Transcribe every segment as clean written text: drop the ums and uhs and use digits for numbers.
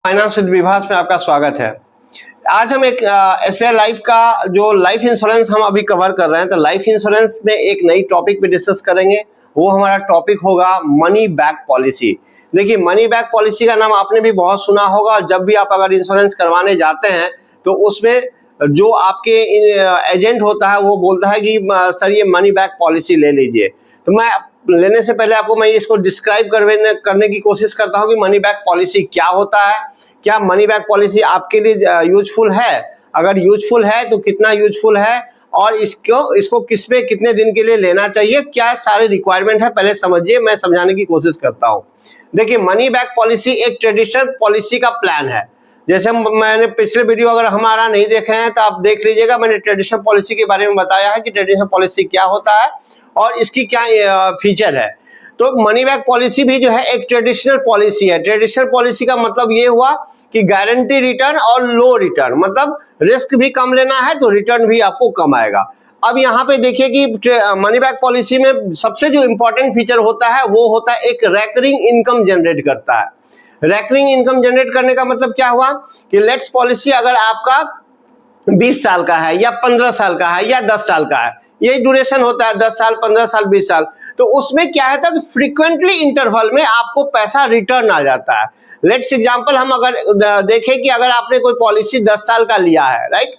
Finance with Vibhas में आपका स्वागत है। आज हम एक एसबीआई लाइफ का जो लाइफ इंश्योरेंस हम अभी कवर कर रहे हैं, तो लाइफ इंश्योरेंस में एक नई टॉपिक पे डिस्कस करेंगे। वो हमारा टॉपिक होगा मनी बैक पॉलिसी। देखिए, मनी बैक पॉलिसी का नाम आपने भी बहुत सुना होगा। जब भी आप अगर इंश्योरेंस करवाने जाते हैं तो उसमें जो आपके एजेंट होता है वो बोलता है कि सर ये मनी बैक पॉलिसी ले लीजिए। तो मैं लेने से पहले आपको मैं इसको डिस्क्राइब करने की कोशिश करता हूँ कि मनी बैक पॉलिसी क्या होता है, क्या मनी बैक पॉलिसी आपके लिए यूजफुल है, अगर यूजफुल है तो कितना यूजफुल है, और इसको किस में कितने दिन के लिए लेना चाहिए, क्या सारे रिक्वायरमेंट है, पहले समझिए, मैं समझाने की कोशिश करता हूँ। देखिए, मनी बैक पॉलिसी एक ट्रेडिशनल पॉलिसी का प्लान है। जैसे मैंने पिछले वीडियो अगर हमारा नहीं देखे हैं तो आप देख लीजिएगा, मैंने ट्रेडिशनल पॉलिसी के बारे में बताया है कि ट्रेडिशनल पॉलिसी क्या होता है और इसकी क्या फीचर है। तो मनी बैक पॉलिसी भी जो है एक ट्रेडिशनल पॉलिसी है। ट्रेडिशनल पॉलिसी का मतलब ये हुआ कि गारंटी रिटर्न और लो रिटर्न, मतलब रिस्क भी कम लेना है तो रिटर्न भी आपको कम आएगा। अब यहाँ पे देखिए कि मनी बैक पॉलिसी में सबसे जो इंपॉर्टेंट फीचर होता है वो होता है एक रेकरिंग इनकम जनरेट करता है। रेकरिंग इनकम जनरेट करने का मतलब क्या हुआ कि लेट्स पॉलिसी अगर आपका 20 साल का है या 15 साल का है या 10 साल का है, यही ड्यूरेशन होता है, 10 साल, 15 साल, 20 साल। तो उसमें क्या है था कि फ्रीक्वेंटली इंटरवल में आपको पैसा रिटर्न आ जाता है। लेट्स एग्जांपल हम अगर देखें कि अगर आपने कोई पॉलिसी 10 साल का लिया है, राइट,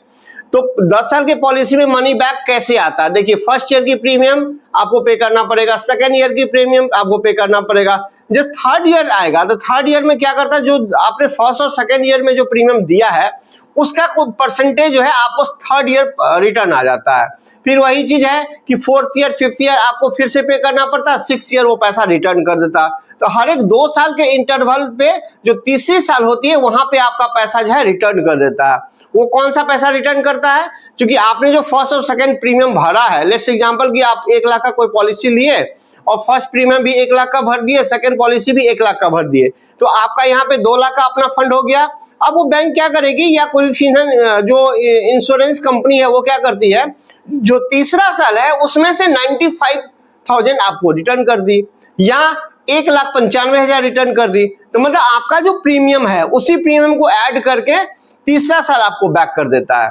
तो 10 साल के पॉलिसी में मनी बैक कैसे आता है। देखिए, फर्स्ट ईयर की प्रीमियम आपको पे करना पड़ेगा, सेकेंड ईयर की प्रीमियम आपको पे करना पड़ेगा। जब थर्ड ईयर आएगा तो थर्ड ईयर में क्या करता है, जो आपने फर्स्ट और सेकेंड ईयर में जो प्रीमियम दिया है उसका कोई परसेंटेज जो है आपको थर्ड ईयर रिटर्न आ जाता है। फिर वही चीज है कि फोर्थ ईयर, फिफ्थ ईयर आपको फिर से पे करना पड़ता है, सिक्स ईयर वो पैसा रिटर्न कर देता। तो हर एक 2 साल के इंटरवल पे जो तीसरी साल होती है वहां पे आपका पैसा जो है रिटर्न कर देता है। वो कौन सा पैसा रिटर्न करता है, क्योंकि आपने जो फर्स्ट और सेकंड प्रीमियम भरा है, लेट्स एग्जांपल कि आप 1 लाख का कोई पॉलिसी लिए और फर्स्ट प्रीमियम भी 1 लाख का भर दिए, सेकंड पॉलिसी भी 1 लाख का भर दिए, तो आपका यहाँ पे 2 लाख का अपना फंड हो गया। अब वो बैंक क्या करेगी, या कोई जो इंश्योरेंस कंपनी है वो क्या करती है, जो तीसरा साल है उसमें से 95,000 आपको रिटर्न कर दी या 1,95,000 रिटर्न कर दी। तो मतलब आपका जो प्रीमियम है उसी प्रीमियम को ऐड करके तीसरा साल आपको बैक कर देता है।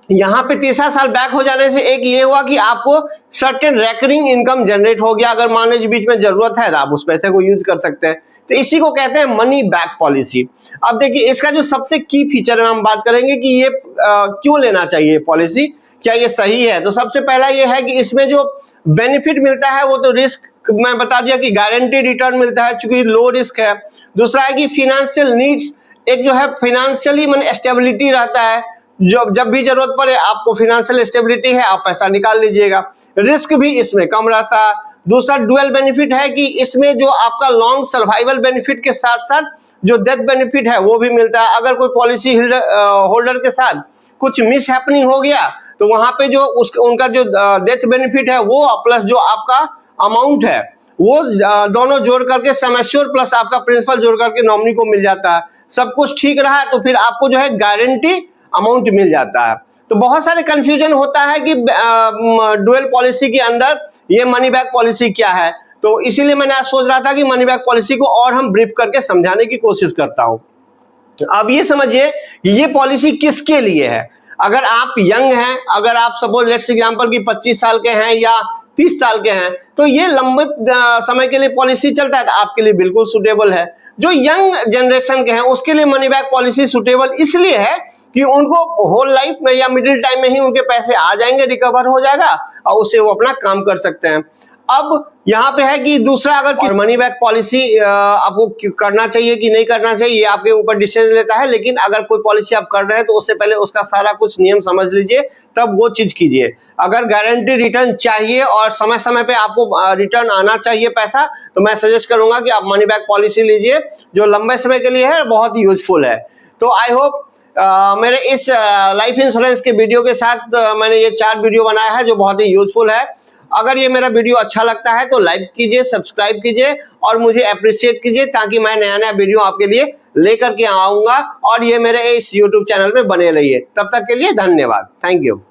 यहाँ पे तीसरा साल बैक हो जाने से एक ये हुआ कि आपको सर्टेन रेकरिंग इनकम जनरेट हो गया। अगर मान लीजिए बीच में जरूरत है तो आप उस पैसे को यूज कर सकते हैं। तो इसी को कहते हैं मनी बैक पॉलिसी। अब देखिए, इसका जो सबसे की फीचर है हम बात करेंगे कि ये क्यों लेना चाहिए पॉलिसी, क्या ये सही है। तो सबसे पहला ये है कि इसमें जो बेनिफिट मिलता है वो तो रिस्क मैं बता दिया कि गारंटी रिटर्न मिलता है चूंकि लो रिस्क है। दूसरा है कि फाइनेंशियल नीड्स, एक जो है फाइनेंशियली मन स्टेबिलिटी रहता है, जब भी जरूरत पड़े आपको फाइनेंशियल स्टेबिलिटी है, आप पैसा निकाल लीजिएगा। रिस्क भी इसमें कम रहता है। दूसरा डुअल बेनिफिट है कि इसमें जो आपका लॉन्ग सर्वाइवल बेनिफिट के साथ साथ जो डेथ बेनिफिट है वो भी मिलता है। अगर कोई पॉलिसी होल्डर के साथ कुछ मिस हैपनिंग हो गया तो वहां पे जो उनका जो डेथ बेनिफिट है वो प्लस जो आपका अमाउंट है वो दोनों जोड़ करके सम एश्योर्ड प्लस आपका प्रिंसिपल जोड़ करके नॉमिनी को मिल जाता है। सब कुछ ठीक रहा तो फिर आपको जो है गारंटी अमाउंट मिल जाता है। तो बहुत सारे कंफ्यूजन होता है कि डुअल पॉलिसी के अंदर ये मनी बैक पॉलिसी क्या है, तो इसीलिए मैंने आज सोच रहा था कि मनी बैक पॉलिसी को और हम ब्रीफ करके समझाने की कोशिश करता हूं। अब ये समझिए ये पॉलिसी किसके लिए है। अगर आप यंग हैं, अगर आप सपोज लेट्स एग्जांपल की 25 साल के हैं या 30 साल के हैं, तो ये लंबे समय के लिए पॉलिसी चलता है तो आपके लिए बिल्कुल सुटेबल है। जो यंग जनरेशन के हैं उसके लिए मनी बैक पॉलिसी सुटेबल इसलिए है कि उनको होल लाइफ में या मिडिल टाइम में ही उनके पैसे आ जाएंगे, रिकवर हो जाएगा और उससे वो अपना काम कर सकते हैं। अब यहाँ पे है कि दूसरा, अगर मनी बैक पॉलिसी आपको करना चाहिए कि नहीं करना चाहिए ये आपके ऊपर डिसीजन लेता है, लेकिन अगर कोई पॉलिसी आप कर रहे हैं तो उससे पहले उसका सारा कुछ नियम समझ लीजिए, तब वो चीज कीजिए। अगर गारंटी रिटर्न चाहिए और समय समय पे आपको रिटर्न आना चाहिए पैसा, तो मैं सजेस्ट करूंगा कि आप मनी बैक पॉलिसी लीजिए जो लंबे समय के लिए है, बहुत यूजफुल है। तो आई होप मेरे इस लाइफ इंश्योरेंस के वीडियो के साथ मैंने ये 4 वीडियो बनाया है जो बहुत ही यूजफुल है। अगर ये मेरा वीडियो अच्छा लगता है तो लाइक कीजिए, सब्सक्राइब कीजिए और मुझे अप्रिशिएट कीजिए, ताकि मैं नया नया वीडियो आपके लिए लेकर के आऊंगा और ये मेरे इस YouTube चैनल में बने रहिए। तब तक के लिए धन्यवाद। Thank you.